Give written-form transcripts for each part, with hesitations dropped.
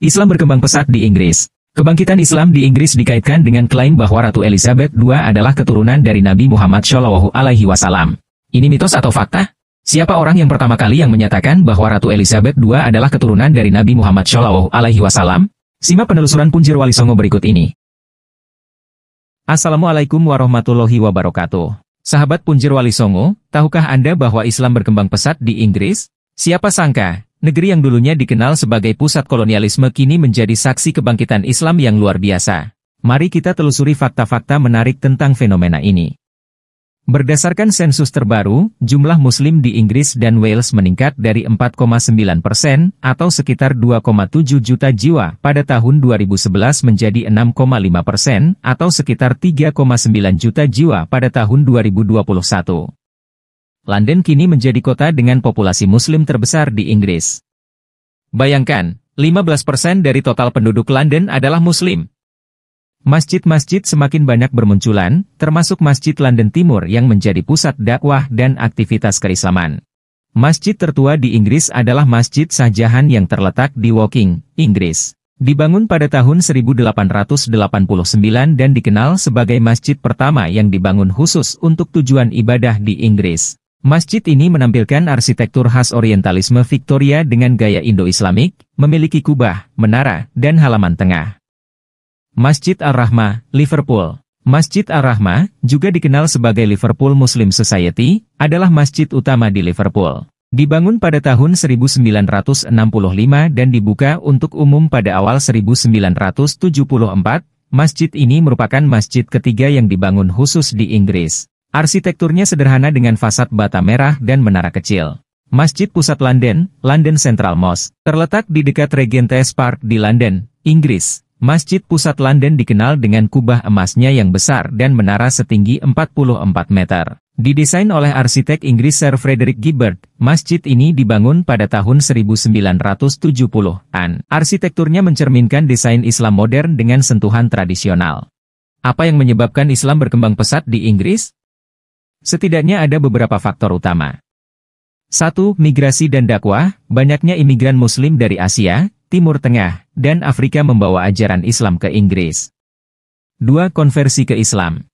Islam berkembang pesat di Inggris. Kebangkitan Islam di Inggris dikaitkan dengan klaim bahwa Ratu Elizabeth II adalah keturunan dari Nabi Muhammad SAW. Ini mitos atau fakta? Siapa orang yang pertama kali yang menyatakan bahwa Ratu Elizabeth II adalah keturunan dari Nabi Muhammad SAW? Simak penelusuran Punjer Wali Songo berikut ini. Assalamualaikum warahmatullahi wabarakatuh. Sahabat Punjer Wali Songo, tahukah Anda bahwa Islam berkembang pesat di Inggris? Siapa sangka, negeri yang dulunya dikenal sebagai pusat kolonialisme kini menjadi saksi kebangkitan Islam yang luar biasa. Mari kita telusuri fakta-fakta menarik tentang fenomena ini. Berdasarkan sensus terbaru, jumlah Muslim di Inggris dan Wales meningkat dari 4,9% atau sekitar 2,7 juta jiwa pada tahun 2011 menjadi 6,5% atau sekitar 3,9 juta jiwa pada tahun 2021. London kini menjadi kota dengan populasi Muslim terbesar di Inggris. Bayangkan, 15% dari total penduduk London adalah Muslim. Masjid-masjid semakin banyak bermunculan, termasuk Masjid London Timur yang menjadi pusat dakwah dan aktivitas keislaman. Masjid tertua di Inggris adalah Masjid Shah Jahan yang terletak di Woking, Inggris. Dibangun pada tahun 1889 dan dikenal sebagai masjid pertama yang dibangun khusus untuk tujuan ibadah di Inggris. Masjid ini menampilkan arsitektur khas Orientalisme Victoria dengan gaya Indo-Islamik, memiliki kubah, menara, dan halaman tengah. Masjid Ar-Rahmah, Liverpool. Masjid Ar-Rahmah, juga dikenal sebagai Liverpool Muslim Society, adalah masjid utama di Liverpool. Dibangun pada tahun 1965 dan dibuka untuk umum pada awal 1974, masjid ini merupakan masjid ketiga yang dibangun khusus di Inggris. Arsitekturnya sederhana dengan fasad bata merah dan menara kecil. Masjid Pusat London, London Central Mosque, terletak di dekat Regent's Park di London, Inggris. Masjid Pusat London dikenal dengan kubah emasnya yang besar dan menara setinggi 44 meter. Didesain oleh arsitek Inggris Sir Frederick Gibberd, masjid ini dibangun pada tahun 1970-an. Arsitekturnya mencerminkan desain Islam modern dengan sentuhan tradisional. Apa yang menyebabkan Islam berkembang pesat di Inggris? Setidaknya ada beberapa faktor utama. 1. Migrasi dan dakwah, banyaknya imigran Muslim dari Asia, Timur Tengah, dan Afrika membawa ajaran Islam ke Inggris. 2. Konversi ke Islam.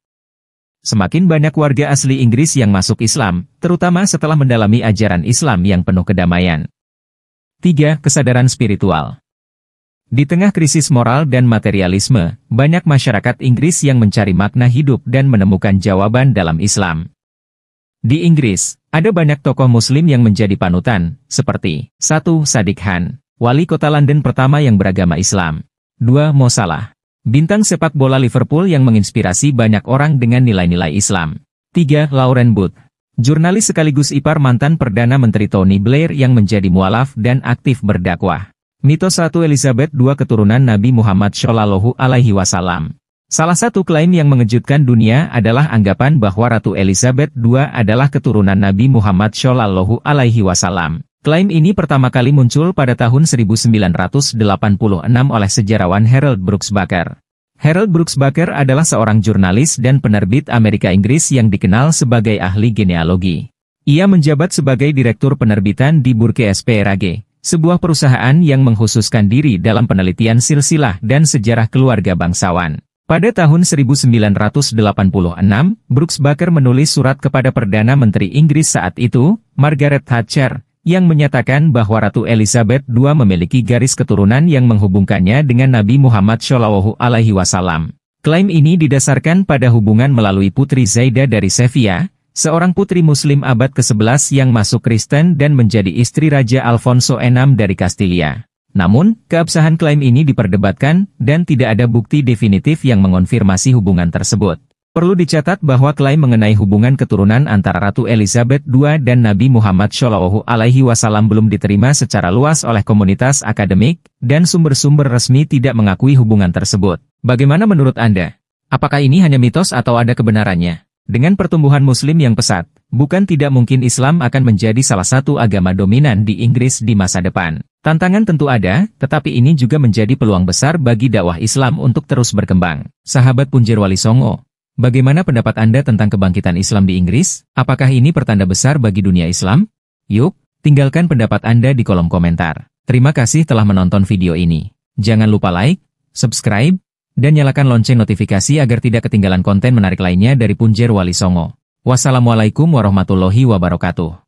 Semakin banyak warga asli Inggris yang masuk Islam, terutama setelah mendalami ajaran Islam yang penuh kedamaian. 3. Kesadaran spiritual. Di tengah krisis moral dan materialisme, banyak masyarakat Inggris yang mencari makna hidup dan menemukan jawaban dalam Islam. Di Inggris, ada banyak tokoh Muslim yang menjadi panutan, seperti 1. Sadiq Khan, wali kota London pertama yang beragama Islam. 2. Mo Salah, bintang sepak bola Liverpool yang menginspirasi banyak orang dengan nilai-nilai Islam. 3. Lauren Booth, jurnalis sekaligus ipar mantan Perdana Menteri Tony Blair yang menjadi mualaf dan aktif berdakwah. Mitos Ratu Elizabeth II keturunan Nabi Muhammad SAW. Salah satu klaim yang mengejutkan dunia adalah anggapan bahwa Ratu Elizabeth II adalah keturunan Nabi Muhammad SAW. Klaim ini pertama kali muncul pada tahun 1986 oleh sejarawan Harold Brooks Baker. Harold Brooks Baker adalah seorang jurnalis dan penerbit Amerika Inggris yang dikenal sebagai ahli genealogi. Ia menjabat sebagai direktur penerbitan di Burke SPRAG, sebuah perusahaan yang mengkhususkan diri dalam penelitian silsilah dan sejarah keluarga bangsawan. Pada tahun 1986, Brooks Baker menulis surat kepada Perdana Menteri Inggris saat itu, Margaret Thatcher, yang menyatakan bahwa Ratu Elizabeth II memiliki garis keturunan yang menghubungkannya dengan Nabi Muhammad SAW. Klaim ini didasarkan pada hubungan melalui Putri Zaidah dari Sevilla, seorang putri Muslim abad ke-11 yang masuk Kristen dan menjadi istri Raja Alfonso VI dari Kastilia. Namun, keabsahan klaim ini diperdebatkan, dan tidak ada bukti definitif yang mengonfirmasi hubungan tersebut. Perlu dicatat bahwa klaim mengenai hubungan keturunan antara Ratu Elizabeth II dan Nabi Muhammad SAW belum diterima secara luas oleh komunitas akademik, dan sumber-sumber resmi tidak mengakui hubungan tersebut. Bagaimana menurut Anda? Apakah ini hanya mitos atau ada kebenarannya? Dengan pertumbuhan Muslim yang pesat, bukan tidak mungkin Islam akan menjadi salah satu agama dominan di Inggris di masa depan. Tantangan tentu ada, tetapi ini juga menjadi peluang besar bagi dakwah Islam untuk terus berkembang. Sahabat Punjer Wali Songo, bagaimana pendapat Anda tentang kebangkitan Islam di Inggris? Apakah ini pertanda besar bagi dunia Islam? Yuk, tinggalkan pendapat Anda di kolom komentar. Terima kasih telah menonton video ini. Jangan lupa like, subscribe, dan nyalakan lonceng notifikasi agar tidak ketinggalan konten menarik lainnya dari Punjer Wali Songo. Wassalamualaikum warahmatullahi wabarakatuh.